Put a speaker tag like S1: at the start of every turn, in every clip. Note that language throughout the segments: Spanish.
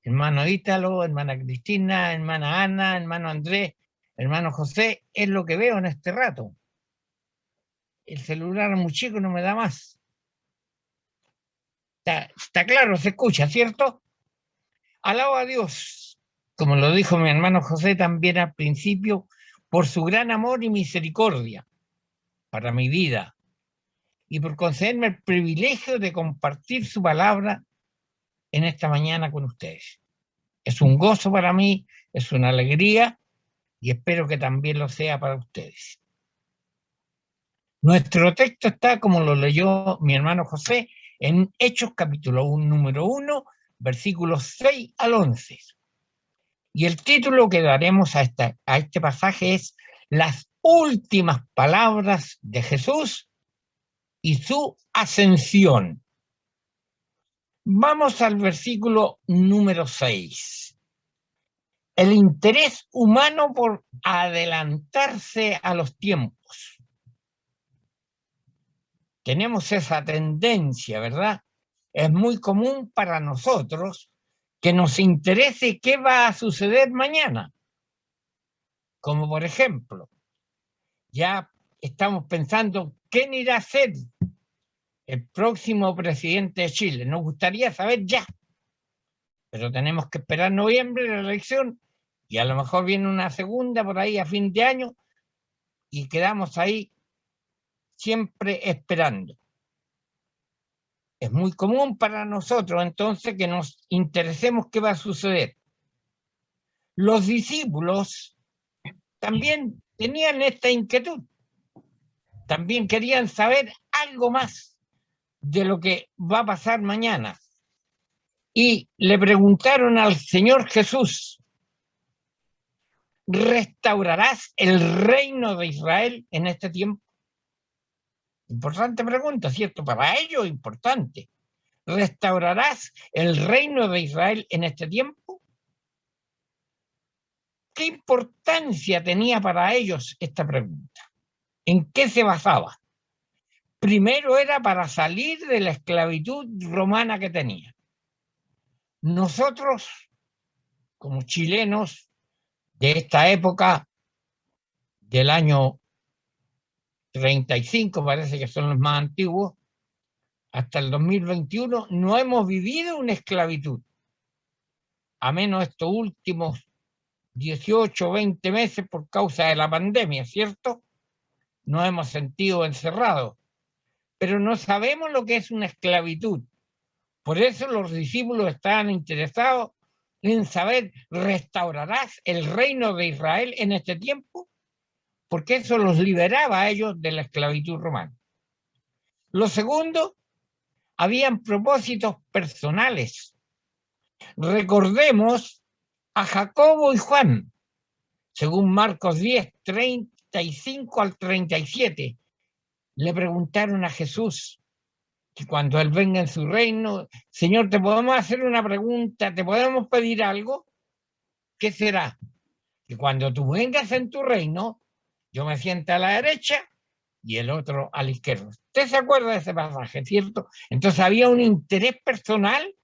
S1: hermano Ítalo, hermana Cristina, hermana Ana, hermano Andrés, hermano José, es lo que veo en este rato. El celular muy chico no me da más. Está claro, se escucha, ¿cierto? Alabo a Dios, como lo dijo mi hermano José también al principio, por su gran amor y misericordia para mi vida y por concederme el privilegio de compartir su palabra en esta mañana con ustedes. Es un gozo para mí, es una alegría y espero que también lo sea para ustedes. Nuestro texto está, como lo leyó mi hermano José, en Hechos capítulo 1, número 1, versículos 6 al 11. Y el título que daremos a este pasaje es Las últimas palabras de Jesús y su ascensión. Vamos al versículo número 6. El interés humano por adelantarse a los tiempos. Tenemos esa tendencia, ¿verdad? Es muy común para nosotros que nos interese qué va a suceder mañana. Como por ejemplo, ya estamos pensando quién irá a ser el próximo presidente de Chile. Nos gustaría saber ya, pero tenemos que esperar noviembre la elección y a lo mejor viene una segunda por ahí a fin de año y quedamos ahí siempre esperando. Es muy común para nosotros entonces que nos interesemos qué va a suceder. Los discípulos también tenían esta inquietud. También querían saber algo más de lo que va a pasar mañana. Y le preguntaron al Señor Jesús, ¿restaurarás el reino de Israel en este tiempo? Importante pregunta, ¿cierto? Para ellos importante. ¿Restaurarás el reino de Israel en este tiempo? ¿Qué importancia tenía para ellos esta pregunta? ¿En qué se basaba? Primero era para salir de la esclavitud romana que tenía. Nosotros, como chilenos de esta época del año 35, parece que son los más antiguos, hasta el 2021, no hemos vivido una esclavitud, a menos estos últimos 18 o 20 meses por causa de la pandemia, ¿cierto? Nos hemos sentido encerrados, pero no sabemos lo que es una esclavitud. Por eso los discípulos estaban interesados en saber, ¿restaurarás el reino de Israel en este tiempo? Porque eso los liberaba a ellos de la esclavitud romana. Lo segundo, habían propósitos personales. Recordemos a Jacobo y Juan, según Marcos 10, 35 al 37. Le preguntaron a Jesús que cuando Él venga en su reino, Señor, ¿te podemos hacer una pregunta? ¿Te podemos pedir algo? ¿Qué será? Que cuando tú vengas en tu reino, yo me sienta a la derecha y el otro a la izquierda. Usted se acuerda de ese pasaje, ¿cierto? Entonces había un interés personal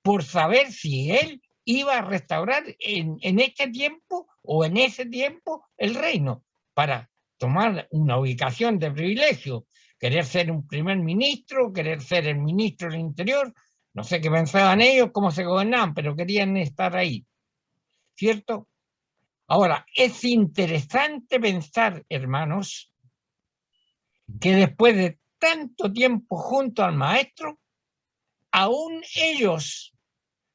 S1: por saber si él iba a restaurar en este tiempo o en ese tiempo el reino, para tomar una ubicación de privilegio, querer ser un primer ministro, querer ser el ministro del Interior, no sé qué pensaban ellos, cómo se gobernaban, pero querían estar ahí, ¿cierto? Ahora, es interesante pensar, hermanos, que después de tanto tiempo junto al maestro, aún ellos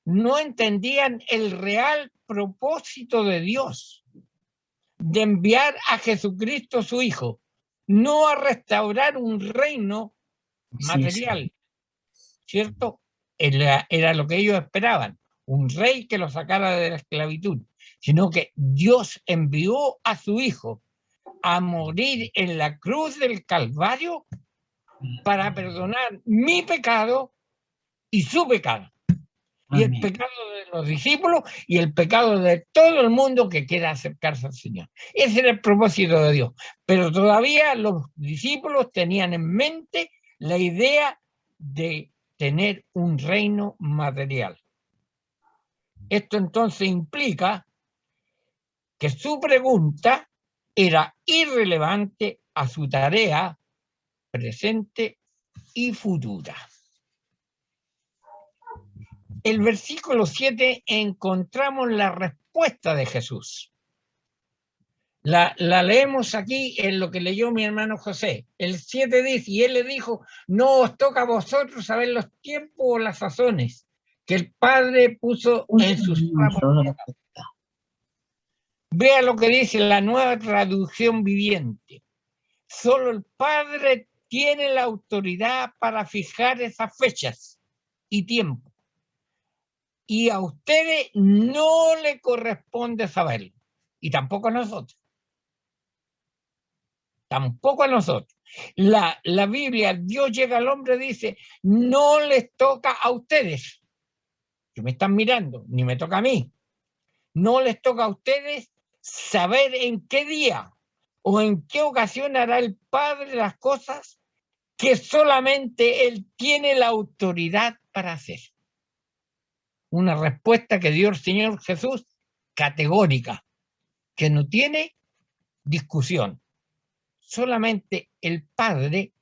S1: no entendían el real propósito de Dios, de enviar a Jesucristo su Hijo, no a restaurar un reino material, ¿cierto? Era lo que ellos esperaban, un rey que los sacara de la esclavitud, sino que Dios envió a su Hijo a morir en la cruz del Calvario para perdonar mi pecado y su pecado. Y el pecado de los discípulos y el pecado de todo el mundo que quiera acercarse al Señor. Ese era el propósito de Dios. Pero todavía los discípulos tenían en mente la idea de tener un reino material. Esto entonces implica que su pregunta era irrelevante a su tarea presente y futura. El versículo 7 encontramos la respuesta de Jesús. La leemos aquí en lo que leyó mi hermano José. El 7 dice, y él le dijo, no os toca a vosotros saber los tiempos o las sazones que el Padre puso en sus manos. Vea lo que dice la Nueva Traducción Viviente. Solo el Padre tiene la autoridad para fijar esas fechas y tiempos. Y a ustedes no le corresponde saberlo. Y tampoco a nosotros. Tampoco a nosotros. La Biblia, Dios llega al hombre y dice, no les toca a ustedes, que me están mirando, ni me toca a mí. No les toca a ustedes saber en qué día o en qué ocasión hará el Padre las cosas que solamente Él tiene la autoridad para hacer. Una respuesta que dio el Señor Jesús categórica, que no tiene discusión. Solamente el Padre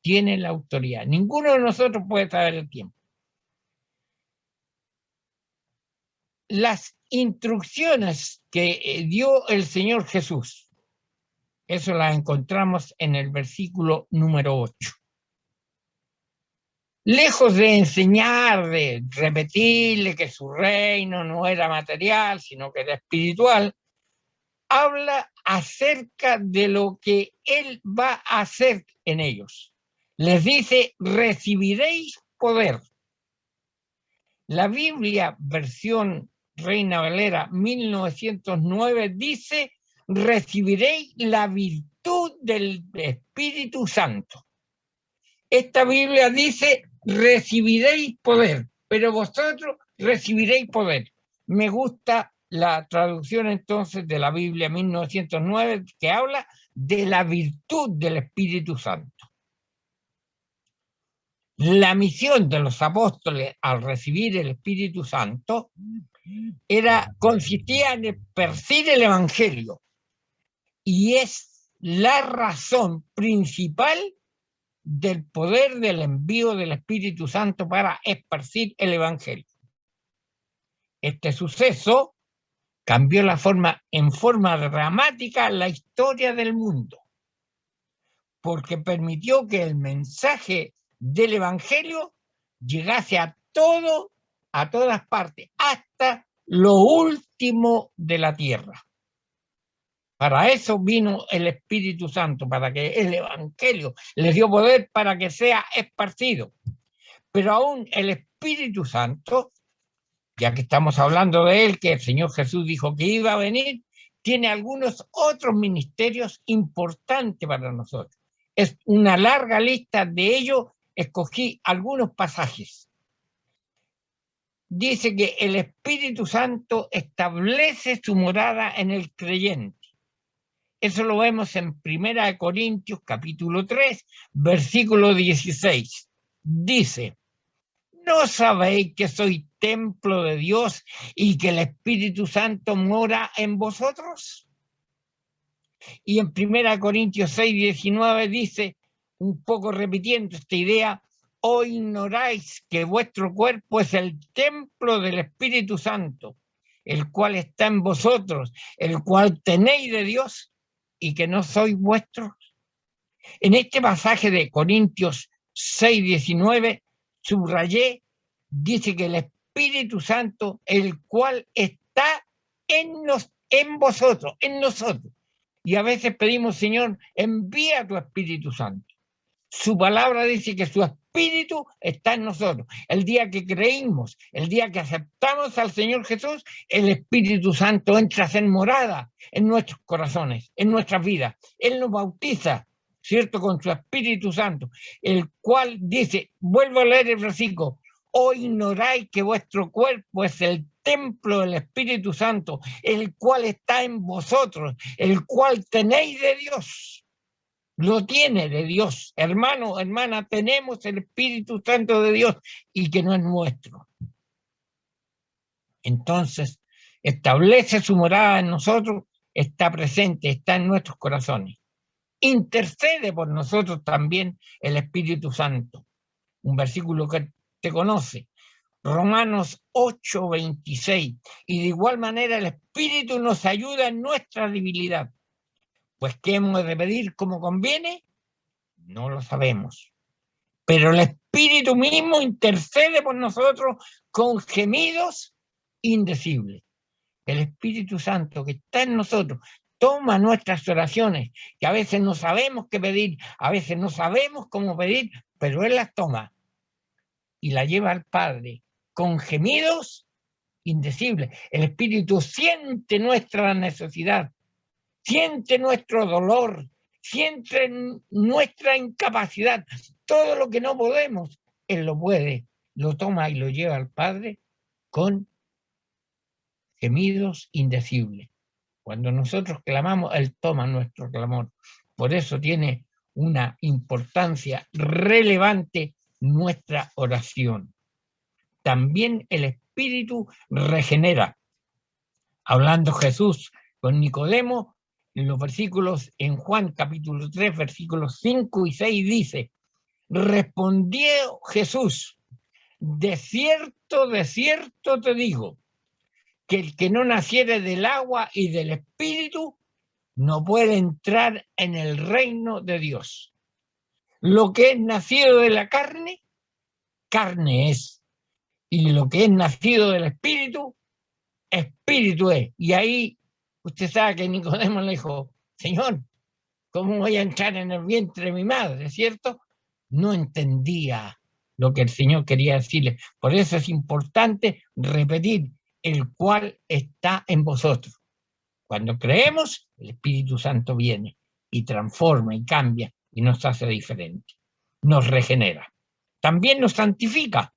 S1: tiene la autoridad. Ninguno de nosotros puede saber el tiempo. Las instrucciones que dio el Señor Jesús, eso las encontramos en el versículo número 8. Lejos de enseñar, de repetirle que su reino no era material, sino que era espiritual, habla acerca de lo que Él va a hacer en ellos. Les dice, recibiréis poder. La Biblia, versión Reina Valera 1909, dice, recibiréis la virtud del Espíritu Santo. Esta Biblia dice, recibiréis poder, pero vosotros recibiréis poder. Me gusta la traducción entonces de la Biblia 1909 que habla de la virtud del Espíritu Santo. La misión de los apóstoles al recibir el Espíritu Santo consistía en esparcir el Evangelio, y es la razón principal del poder del envío del Espíritu Santo para esparcir el Evangelio. Este suceso cambió en forma dramática la historia del mundo, porque permitió que el mensaje del Evangelio llegase a todas partes, hasta lo último de la tierra. Para eso vino el Espíritu Santo, para que el Evangelio les dio poder para que sea esparcido. Pero aún el Espíritu Santo, ya que estamos hablando de él, que el Señor Jesús dijo que iba a venir, tiene algunos otros ministerios importantes para nosotros. Es una larga lista de ellos, escogí algunos pasajes. Dice que el Espíritu Santo establece su morada en el creyente. Eso lo vemos en 1 Corintios capítulo 3, versículo 16. Dice, ¿no sabéis que sois templo de Dios y que el Espíritu Santo mora en vosotros? Y en 1 Corintios 6, 19 dice, un poco repitiendo esta idea, ¿o ignoráis que vuestro cuerpo es el templo del Espíritu Santo, el cual está en vosotros, el cual tenéis de Dios y que no sois vuestros? En este pasaje de Corintios 6, 19, subrayé, dice que el Espíritu Santo, el cual está en vosotros, en nosotros. Y a veces pedimos, Señor, envía tu Espíritu Santo. Su palabra dice que su Espíritu está en nosotros. El día que creímos, el día que aceptamos al Señor Jesús, el Espíritu Santo entra a hacer morada en nuestros corazones, en nuestras vidas. Él nos bautiza, ¿cierto?, con su Espíritu Santo, el cual dice, vuelvo a leer el versículo, ¿o ignoráis que vuestro cuerpo es el templo del Espíritu Santo, el cual está en vosotros, el cual tenéis de Dios? Lo tiene de Dios. Hermano, hermana, tenemos el Espíritu Santo de Dios y que no es nuestro. Entonces, establece su morada en nosotros, está presente, está en nuestros corazones. Intercede por nosotros también el Espíritu Santo. Un versículo que te conoce. Romanos 8:26. Y de igual manera el Espíritu nos ayuda en nuestra debilidad. Pues ¿qué hemos de pedir como conviene? No lo sabemos. Pero el Espíritu mismo intercede por nosotros con gemidos indecibles. El Espíritu Santo que está en nosotros toma nuestras oraciones, que a veces no sabemos qué pedir, a veces no sabemos cómo pedir, pero Él las toma y las lleva al Padre con gemidos indecibles. El Espíritu siente nuestra necesidad, siente nuestro dolor, siente nuestra incapacidad. Todo lo que no podemos, Él lo puede, lo toma y lo lleva al Padre con gemidos indecibles. Cuando nosotros clamamos, Él toma nuestro clamor. Por eso tiene una importancia relevante nuestra oración. También el Espíritu regenera. Hablando Jesús con Nicodemo, en los versículos, en Juan capítulo 3, versículos 5 y 6 dice, respondió Jesús, de cierto te digo, que el que no naciere del agua y del Espíritu no puede entrar en el reino de Dios. Lo que es nacido de la carne, carne es. Y lo que es nacido del Espíritu, Espíritu es. Y ahí usted sabe que Nicodemo le dijo, Señor, ¿cómo voy a entrar en el vientre de mi madre? ¿Cierto? No entendía lo que el Señor quería decirle. Por eso es importante repetir el cual está en vosotros. Cuando creemos, el Espíritu Santo viene y transforma y cambia y nos hace diferente. Nos regenera. También nos santifica.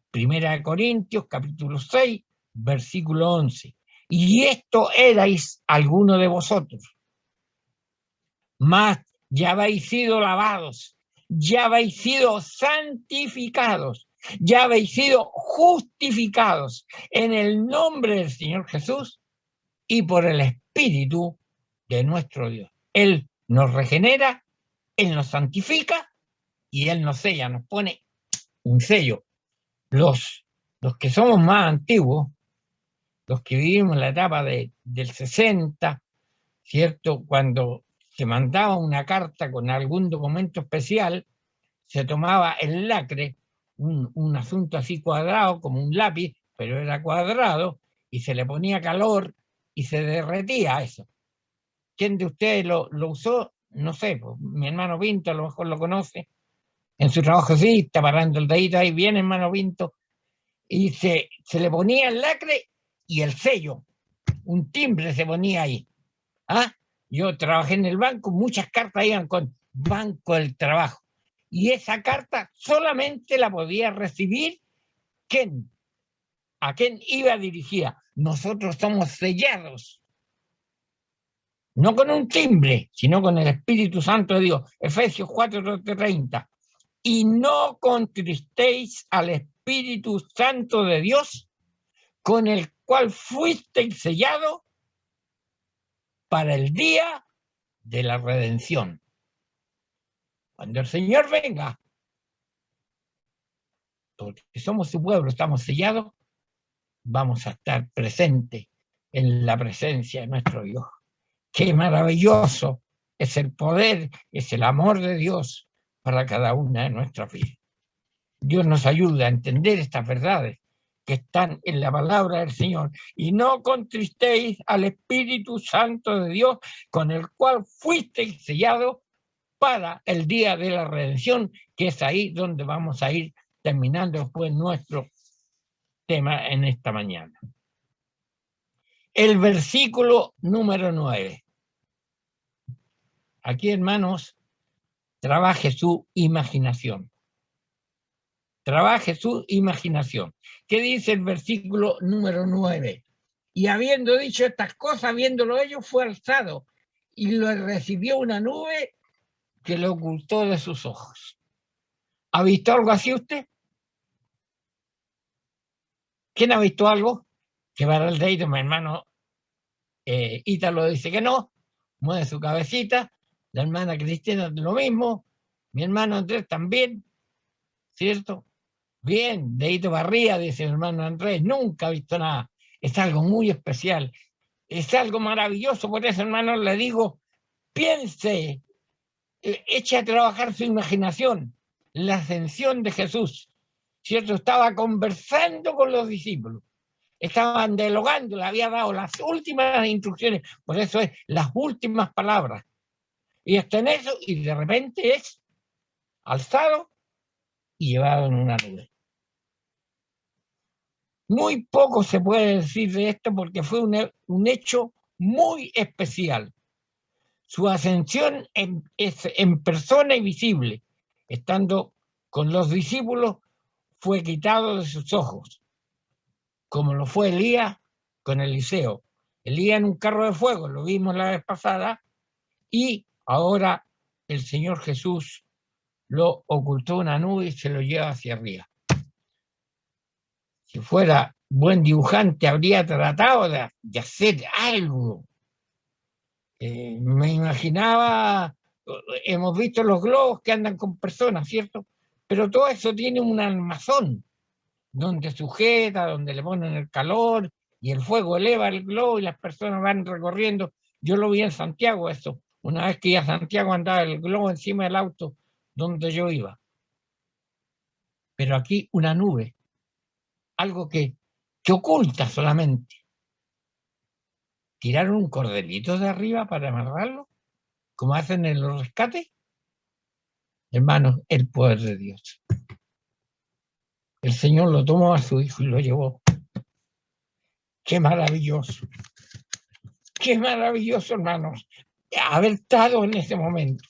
S1: Primera de Corintios, capítulo 6, versículo 11. Y esto erais alguno de vosotros. Mas ya habéis sido lavados, ya habéis sido santificados, ya habéis sido justificados en el nombre del Señor Jesús y por el Espíritu de nuestro Dios. Él nos regenera, Él nos santifica y Él nos sella, nos pone un sello. Los que somos más antiguos, los que vivimos la etapa del 60, ¿cierto? Cuando se mandaba una carta con algún documento especial, se tomaba el lacre, un asunto así cuadrado, como un lápiz, pero era cuadrado, y se le ponía calor y se derretía eso. ¿Quién de ustedes lo usó? No sé, pues, mi hermano Pinto a lo mejor lo conoce. En su trabajo sí, está parando el dedito ahí, viene hermano Pinto, y se le ponía el lacre y el sello, un timbre se ponía ahí. ¿Ah? Yo trabajé en el banco, muchas cartas iban con Banco del Trabajo. Y esa carta solamente la podía recibir ¿quién? ¿A quién iba dirigida? Nosotros somos sellados. No con un timbre, sino con el Espíritu Santo de Dios. Efesios 4:30. Y no contristéis al Espíritu Santo de Dios, con el cual fuisteis sellados para el día de la redención. Cuando el Señor venga, porque somos su pueblo, estamos sellados, vamos a estar presentes en la presencia de nuestro Dios. Qué maravilloso es el poder, es el amor de Dios para cada una de nuestras vidas. Dios nos ayuda a entender estas verdades que están en la palabra del Señor. Y no contristéis al Espíritu Santo de Dios, con el cual fuisteis sellados para el día de la redención, que es ahí donde vamos a ir terminando después nuestro tema en esta mañana. El versículo número 9. Aquí, hermanos, trabaje su imaginación. Trabaje su imaginación. ¿Qué dice el versículo número 9? Y habiendo dicho estas cosas, viéndolo ellos, fue alzado y lo recibió una nube que lo ocultó de sus ojos. ¿Ha visto algo así usted? ¿Quién ha visto algo? Que para el dedito, mi hermano Ítalo dice que no, mueve su cabecita, la hermana Cristina lo mismo, mi hermano Andrés también, ¿cierto? Bien, dedito para arriba, dice mi hermano Andrés, nunca ha visto nada. Es algo muy especial, es algo maravilloso, por eso, hermano, le digo, piense, eche a trabajar su imaginación, la ascensión de Jesús, ¿cierto? Estaba conversando con los discípulos, estaban dialogando, le había dado las últimas instrucciones, por eso es las últimas palabras. Y está en eso, y de repente es alzado y llevado en una nube. Muy poco se puede decir de esto porque fue un hecho muy especial. Su ascensión es en persona y visible, estando con los discípulos, fue quitado de sus ojos, como lo fue Elías con Eliseo. Elías en un carro de fuego, lo vimos la vez pasada, y ahora el Señor Jesús lo ocultó en una nube y se lo lleva hacia arriba. Si fuera buen dibujante, habría tratado de hacer algo. Me imaginaba, hemos visto los globos que andan con personas, ¿cierto? Pero todo eso tiene un armazón donde sujeta, donde le ponen el calor y el fuego eleva el globo y las personas van recorriendo. Yo lo vi en Santiago eso. Una vez que iba a Santiago andaba el globo encima del auto donde yo iba. Pero aquí una nube, algo que oculta solamente. ¿Tiraron un cordelito de arriba para amarrarlo? Como hacen en los rescates. Hermanos, el poder de Dios. El Señor lo tomó a su hijo y lo llevó. Qué maravilloso. Qué maravilloso, hermanos, haber estado en ese momento.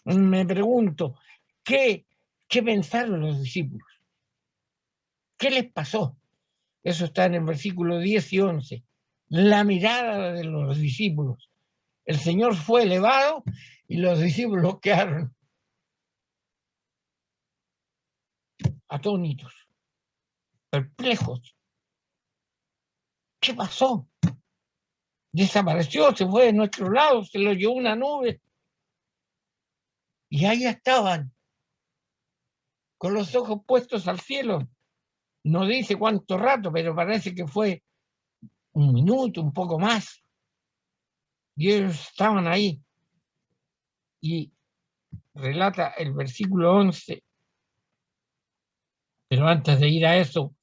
S1: Me pregunto, ¿qué pensaron los discípulos? ¿Qué les pasó? Eso está en el versículo 10 y 11. La mirada de los discípulos. El Señor fue elevado y los discípulos quedaron atónitos, perplejos. ¿Qué pasó? Desapareció, se fue de nuestro lado, se lo llevó una nube. Y ahí estaban, con los ojos puestos al cielo. No dice cuánto rato, pero parece que fue un minuto, un poco más. Y ellos estaban ahí. Y relata el versículo 11. Pero antes de ir a eso,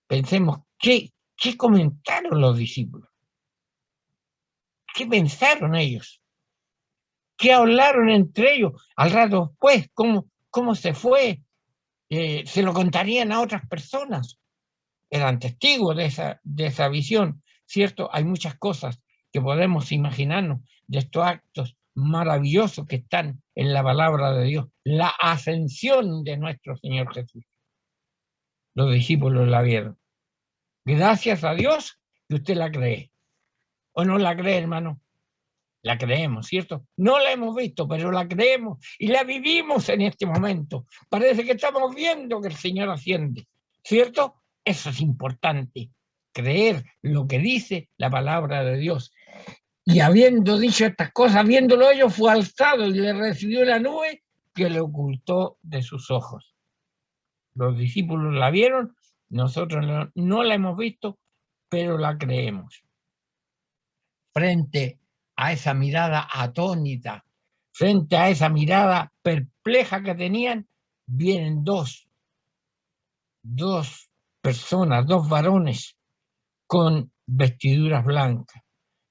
S1: pensemos, ¿qué comentaron los discípulos? ¿Qué pensaron ellos? ¿Qué hablaron entre ellos? Al rato después, ¿cómo se fue? ¿Se lo contarían a otras personas? Eran testigos de esa visión, ¿cierto? Hay muchas cosas que podemos imaginarnos de estos actos maravillosos que están en la palabra de Dios. La ascensión de nuestro Señor Jesús. Los discípulos la vieron. Gracias a Dios que usted la cree. ¿O no la cree, hermano? La creemos, ¿cierto? No la hemos visto, pero la creemos y la vivimos en este momento. Parece que estamos viendo que el Señor asciende, ¿cierto? Eso es importante, creer lo que dice la palabra de Dios. Y habiendo dicho estas cosas, viéndolo ellos, fue alzado y le recibió la nube que le ocultó de sus ojos. Los discípulos la vieron, nosotros no la hemos visto, pero la creemos. Frente a esa mirada atónita, frente a esa mirada perpleja que tenían, vienen dos personas, dos varones con vestiduras blancas.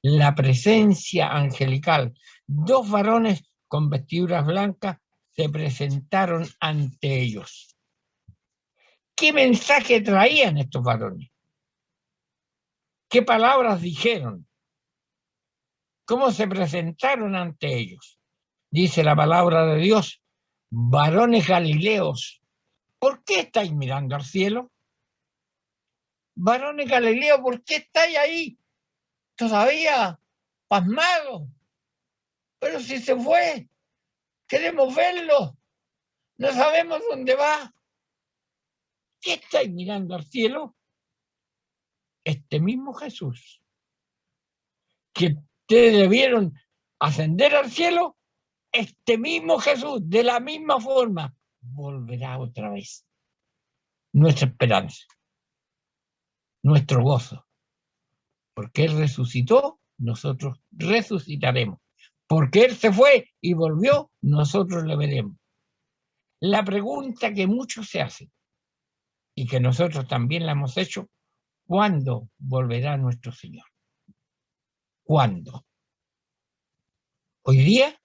S1: La presencia angelical. Dos varones con vestiduras blancas se presentaron ante ellos. ¿Qué mensaje traían estos varones? ¿Qué palabras dijeron? ¿Cómo se presentaron ante ellos? Dice la palabra de Dios, varones galileos, ¿por qué estáis mirando al cielo? Varones galileos, ¿por qué estáis ahí? Todavía pasmados. Pero si se fue, queremos verlo. No sabemos dónde va. ¿Qué estáis mirando al cielo? este mismo Jesús, que te debieron ascender al cielo, este mismo Jesús, de la misma forma, volverá otra vez. Nuestra esperanza, nuestro gozo. Porque Él resucitó, nosotros resucitaremos. Porque Él se fue y volvió, nosotros le veremos. La pregunta que muchos se hacen, y que nosotros también la hemos hecho, ¿cuándo volverá nuestro Señor? ¿Cuándo? ¿Hoy día?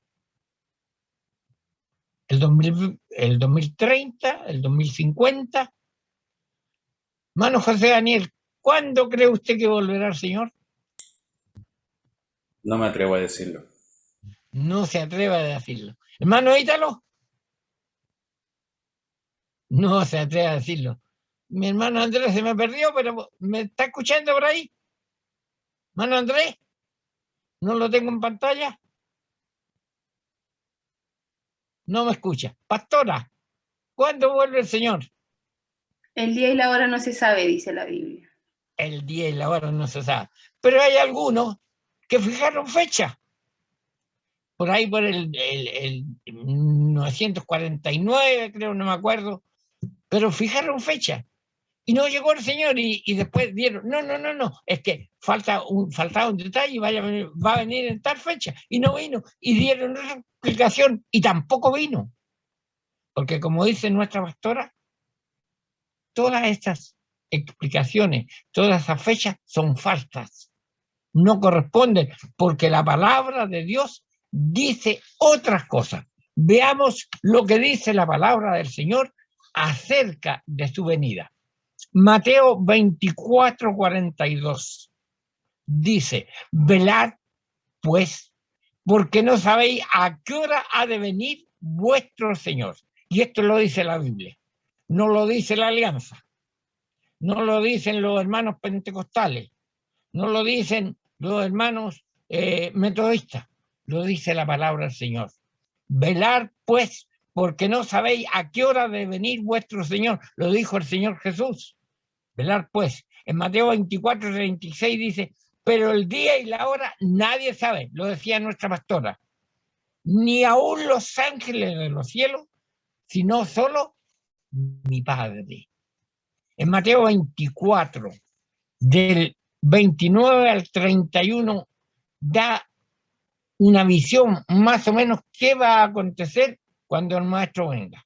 S1: ¿El 2030? ¿El 2050? Hermano José Daniel, ¿cuándo cree usted que volverá el Señor?
S2: No me atrevo a decirlo.
S1: No se atreve a decirlo. Hermano Ítalo, no se atreve a decirlo. Mi hermano Andrés se me perdió, pero ¿me está escuchando por ahí? Hermano Andrés, no lo tengo en pantalla. No me escucha. Pastora, ¿cuándo vuelve el Señor?
S3: El día y la hora no se sabe, dice la Biblia.
S1: El día y la hora no se sabe. Pero hay algunos que fijaron fecha. Por ahí por el 949, creo, no me acuerdo. Pero fijaron fecha. Y no llegó el Señor y después dieron, no, es que faltaba un detalle, va a venir en tal fecha. Y no vino. Y dieron otra explicación y tampoco vino. Porque como dice nuestra pastora, todas estas explicaciones, todas esas fechas son falsas. No corresponden porque la palabra de Dios dice otras cosas. Veamos lo que dice la palabra del Señor acerca de su venida. Mateo 24, 42 dice: velad pues, porque no sabéis a qué hora ha de venir vuestro Señor. Y esto lo dice la Biblia, no lo dice la Alianza, no lo dicen los hermanos pentecostales, no lo dicen los hermanos metodistas, lo dice la palabra del Señor. Velad pues, porque no sabéis a qué hora ha de venir vuestro Señor, lo dijo el Señor Jesús. Velar pues, en Mateo 24, 36 dice: pero el día y la hora nadie sabe, lo decía nuestra pastora, ni aún los ángeles de los cielos, sino solo mi Padre. En Mateo 24, del 29 al 31, da una visión más o menos qué va a acontecer cuando el Maestro venga.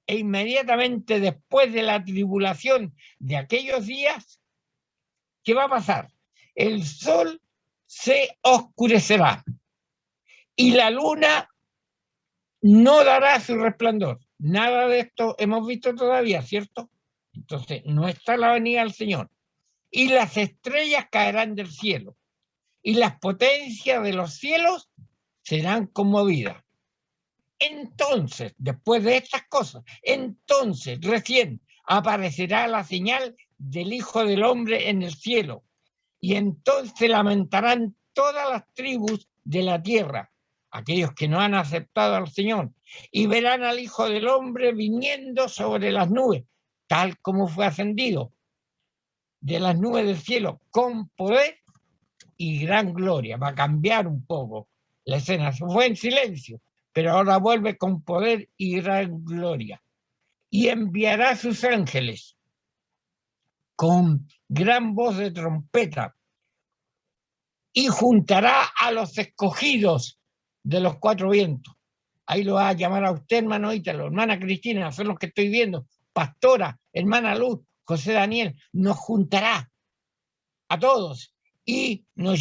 S1: E inmediatamente después de la tribulación de aquellos días, ¿qué va a pasar? El sol se oscurecerá y la luna no dará su resplandor. Nada de esto hemos visto todavía, ¿cierto? Entonces, no está la venida del Señor. Y las estrellas caerán del cielo y las potencias de los cielos serán conmovidas. Entonces, después de estas cosas, entonces recién aparecerá la señal del Hijo del Hombre en el cielo. Y entonces lamentarán todas las tribus de la tierra, aquellos que no han aceptado al Señor, y verán al Hijo del Hombre viniendo sobre las nubes, tal como fue ascendido de las nubes del cielo, con poder y gran gloria. Va a cambiar un poco la escena. Se fue en silencio, pero ahora vuelve con poder y gran gloria. Y enviará a sus ángeles con gran voz de trompeta y juntará a los escogidos de los cuatro vientos. Ahí lo va a llamar a usted, hermano Ítalo, hermana Cristina, son los que estoy viendo, pastora, hermana Luz, José Daniel, nos juntará a todos y nos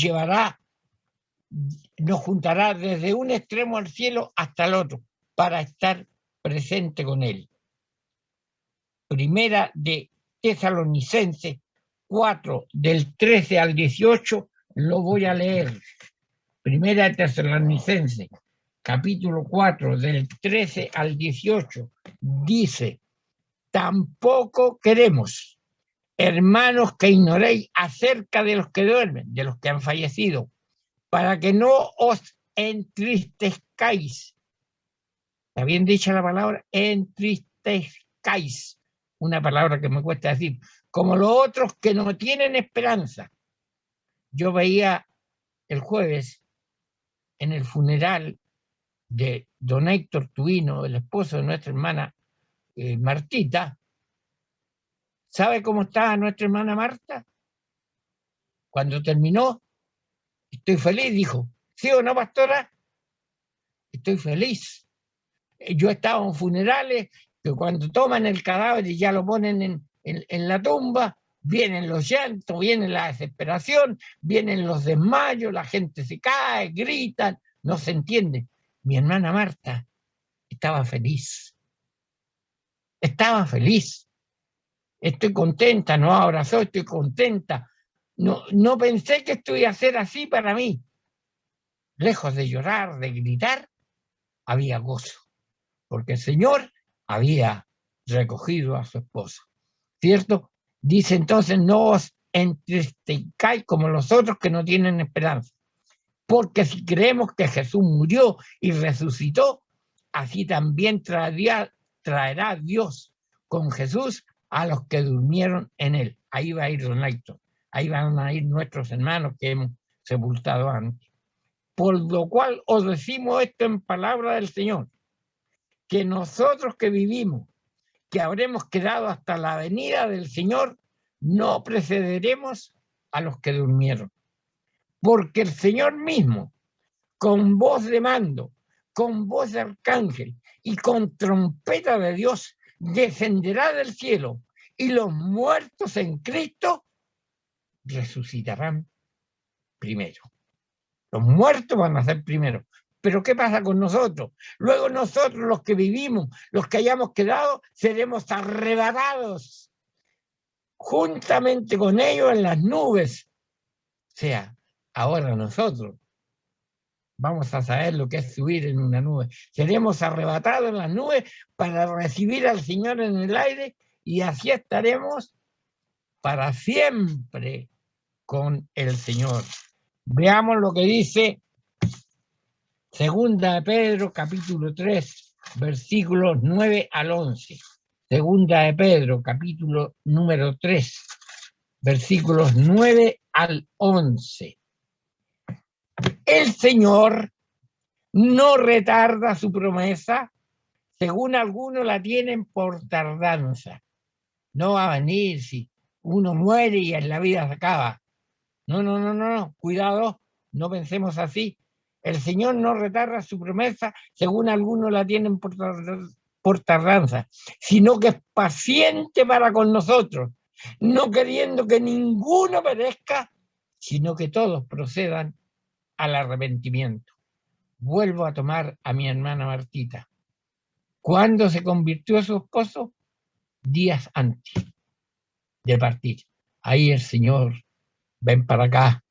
S1: juntará desde un extremo al cielo hasta el otro para estar presente con él. Primera de Tesalonicenses 4, del 13 al 18, lo voy a leer. Primera de Tesalonicenses, capítulo 4, del 13 al 18, dice: tampoco queremos, hermanos, que ignoréis acerca de los que duermen, de los que han fallecido, para que no os entristezcáis. ¿Está bien dicha la palabra? Entristezcáis una palabra que me cuesta decir, como los otros que no tienen esperanza. Yo veía el jueves en el funeral de don Héctor Tubino, el esposo de nuestra hermana Martita. ¿Sabe cómo estaba nuestra hermana Marta? Cuando terminó, estoy feliz, dijo. ¿Sí o no, pastora? Estoy feliz. Yo estaba en funerales que cuando toman el cadáver y ya lo ponen en la tumba, vienen los llantos, viene la desesperación, vienen los desmayos, la gente se cae, gritan, no se entiende. Mi hermana Marta estaba feliz. Estaba feliz. Estoy contenta, no abrazó, estoy contenta. No pensé que esto iba a ser así para mí. Lejos de llorar, de gritar, había gozo, porque el Señor había recogido a su esposa. ¿Cierto? Dice entonces, no os entristezcáis como los otros que no tienen esperanza. Porque si creemos que Jesús murió y resucitó, así también traerá Dios con Jesús a los que durmieron en él. Ahí va a ir don Héctor. Ahí van a ir nuestros hermanos que hemos sepultado antes. Por lo cual os decimos esto en palabra del Señor, que nosotros que vivimos, que habremos quedado hasta la venida del Señor, no precederemos a los que durmieron. Porque el Señor mismo, con voz de mando, con voz de arcángel y con trompeta de Dios, descenderá del cielo y los muertos en Cristo resucitarán primero. Los muertos van a ser primero. Pero ¿qué pasa con nosotros? Luego nosotros, los que vivimos, los que hayamos quedado, seremos arrebatados juntamente con ellos en las nubes. O sea, ahora nosotros vamos a saber lo que es subir en una nube. Seremos arrebatados en las nubes para recibir al Señor en el aire y así estaremos para siempre con el Señor. Veamos lo que dice Segunda de Pedro, capítulo 3, versículos 9 al 11. Segunda de Pedro, capítulo número 3, versículos 9 al 11. El Señor no retarda su promesa, según algunos la tienen por tardanza. No va a venir si uno muere y en la vida se acaba. No, cuidado, no pensemos así. El Señor no retarda su promesa, según algunos la tienen por tardanza, sino que es paciente para con nosotros, no queriendo que ninguno perezca, sino que todos procedan al arrepentimiento. Vuelvo a tomar a mi hermana Martita. ¿Cuándo se convirtió su esposo? Días antes de partir. Ahí el Señor, ven para acá,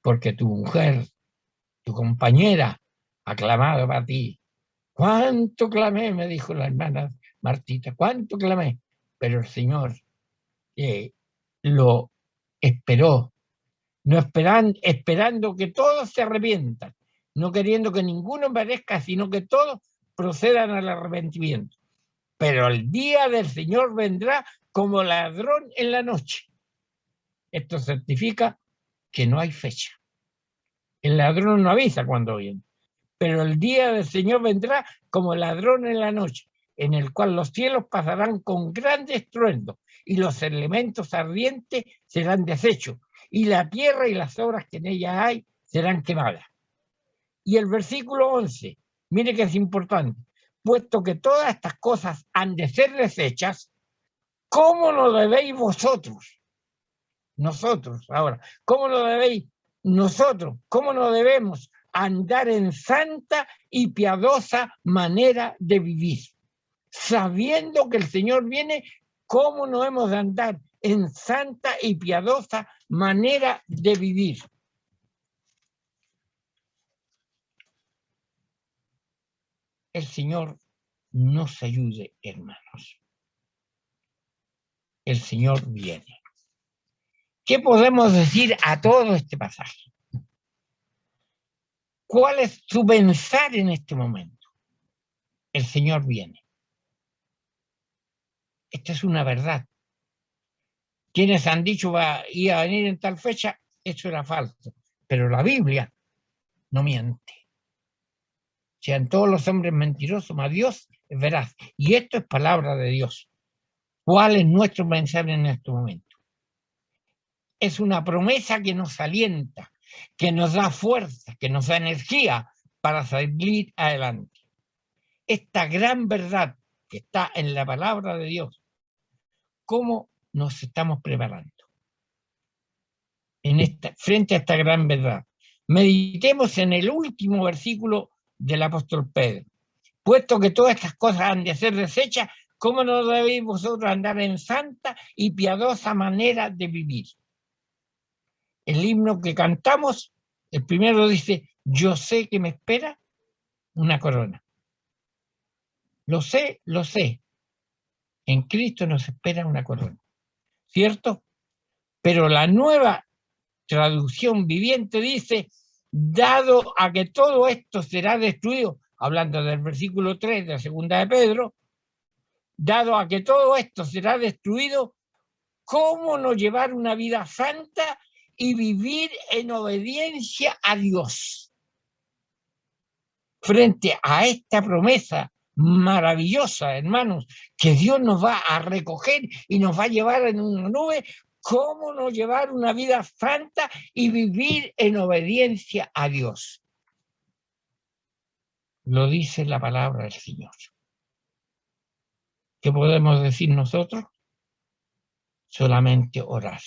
S1: porque tu mujer, tu compañera, ha clamado para ti. ¿Cuánto clamé? Me dijo la hermana Martita. ¿Cuánto clamé? Pero el Señor lo esperó, no esperando que todos se arrepientan, no queriendo que ninguno merezca, sino que todos procedan al arrepentimiento. Pero el día del Señor vendrá como ladrón en la noche. Esto certifica que no hay fecha. El ladrón no avisa cuando viene. Pero el día del Señor vendrá como ladrón en la noche, en el cual los cielos pasarán con gran estruendo y los elementos ardientes serán deshechos y la tierra y las obras que en ella hay serán quemadas. Y el versículo 11, mire que es importante, puesto que todas estas cosas han de ser deshechas, ¿cómo lo debéis vosotros? Nosotros, ahora, ¿cómo lo debéis nosotros? ¿Cómo lo debemos andar en santa y piadosa manera de vivir? Sabiendo que el Señor viene, ¿cómo no hemos de andar en santa y piadosa manera de vivir? El Señor nos ayude, hermanos. El Señor viene. ¿Qué podemos decir a todo este pasaje? ¿Cuál es su pensar en este momento? El Señor viene. Esta es una verdad. Quienes han dicho iba a venir en tal fecha, eso era falso. Pero la Biblia no miente. Sean todos los hombres mentirosos, mas Dios es veraz. Y esto es palabra de Dios. ¿Cuál es nuestro mensaje en este momento? Es una promesa que nos alienta, que nos da fuerza, que nos da energía para salir adelante. Esta gran verdad que está en la palabra de Dios, ¿cómo nos estamos preparando frente a esta gran verdad? Meditemos en el último versículo del apóstol Pedro. Puesto que todas estas cosas han de ser desechas, ¿cómo no debéis vosotros andar en santa y piadosa manera de vivir? El himno que cantamos, el primero dice, yo sé que me espera una corona. Lo sé, lo sé. En Cristo nos espera una corona. ¿Cierto? Pero la nueva traducción viviente dice, dado a que todo esto será destruido, hablando del versículo 3 de la segunda de Pedro, dado a que todo esto será destruido, ¿cómo no llevar una vida santa y vivir en obediencia a Dios? Frente a esta promesa maravillosa, hermanos, que Dios nos va a recoger y nos va a llevar en una nube, ¿cómo no llevar una vida santa y vivir en obediencia a Dios? Lo dice la palabra del Señor. ¿Qué podemos decir nosotros? Solamente orar,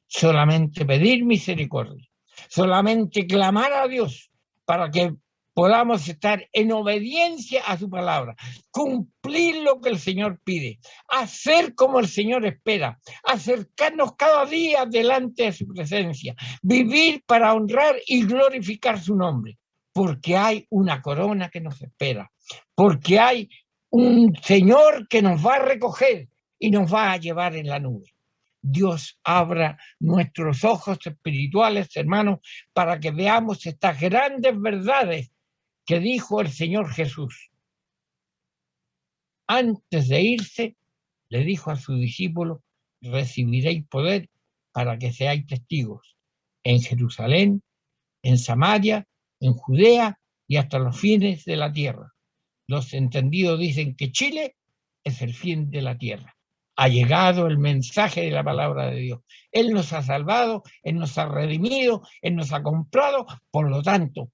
S1: solamente pedir misericordia, solamente clamar a Dios para que podamos estar en obediencia a su palabra, cumplir lo que el Señor pide, hacer como el Señor espera, acercarnos cada día delante de su presencia, vivir para honrar y glorificar su nombre, porque hay una corona que nos espera, porque hay un Señor que nos va a recoger y nos va a llevar en la nube. Dios abra nuestros ojos espirituales, hermanos, para que veamos estas grandes verdades que dijo el Señor Jesús. Antes de irse, le dijo a sus discípulos, recibiréis poder para que seáis testigos en Jerusalén, en Samaria, en Judea y hasta los fines de la tierra. Los entendidos dicen que Chile es el fin de la tierra. Ha llegado el mensaje de la palabra de Dios. Él nos ha salvado, Él nos ha redimido, Él nos ha comprado. Por lo tanto,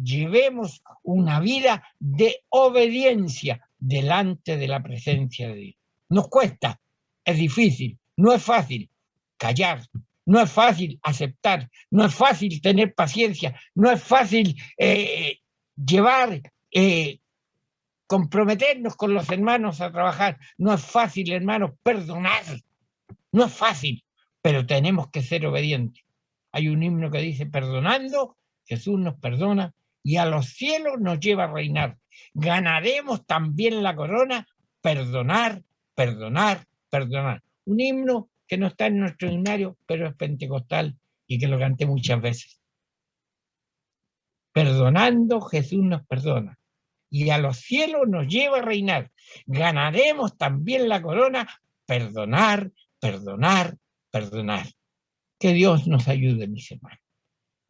S1: llevemos una vida de obediencia delante de la presencia de Dios. Nos cuesta, es difícil, no es fácil callar, no es fácil aceptar, no es fácil tener paciencia, no es fácil comprometernos con los hermanos a trabajar. No es fácil, hermanos, perdonar. No es fácil, pero tenemos que ser obedientes. Hay un himno que dice, perdonando, Jesús nos perdona y a los cielos nos lleva a reinar. Ganaremos también la corona, perdonar, perdonar, perdonar. Un himno que no está en nuestro himnario, pero es pentecostal y que lo canté muchas veces. Perdonando, Jesús nos perdona y a los cielos nos lleva a reinar. Ganaremos también la corona, perdonar, perdonar, perdonar. Que Dios nos ayude, mis hermanos,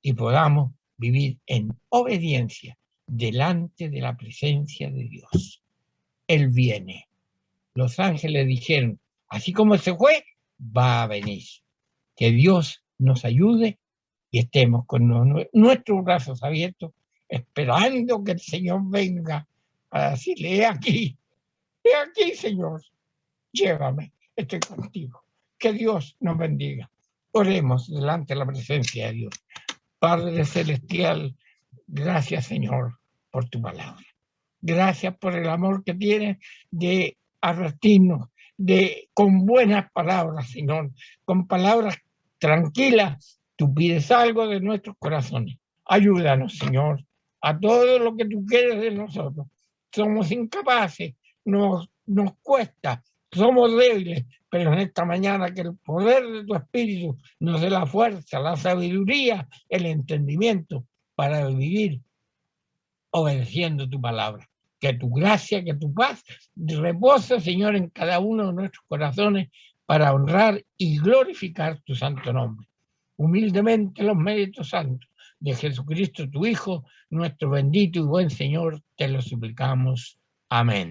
S1: y podamos vivir en obediencia delante de la presencia de Dios. Él viene. Los ángeles dijeron, así como se fue, va a venir. Que Dios nos ayude y estemos con nuestros brazos abiertos, esperando que el Señor venga para decirle, he aquí, Señor, llévame, estoy contigo. Que Dios nos bendiga. Oremos delante de la presencia de Dios. Padre Celestial, gracias, Señor, por tu palabra. Gracias por el amor que tienes de advertirnos, con buenas palabras, Señor, con palabras tranquilas. Tú pides algo de nuestros corazones. Ayúdanos, Señor, a todo lo que tú quieres de nosotros. Somos incapaces, nos cuesta, somos débiles, pero en esta mañana que el poder de tu Espíritu nos dé la fuerza, la sabiduría, el entendimiento para vivir obedeciendo tu palabra. Que tu gracia, que tu paz reposa, Señor, en cada uno de nuestros corazones para honrar y glorificar tu santo nombre. Humildemente los méritos santos de Jesucristo, tu Hijo, nuestro bendito y buen Señor, te lo suplicamos. Amén.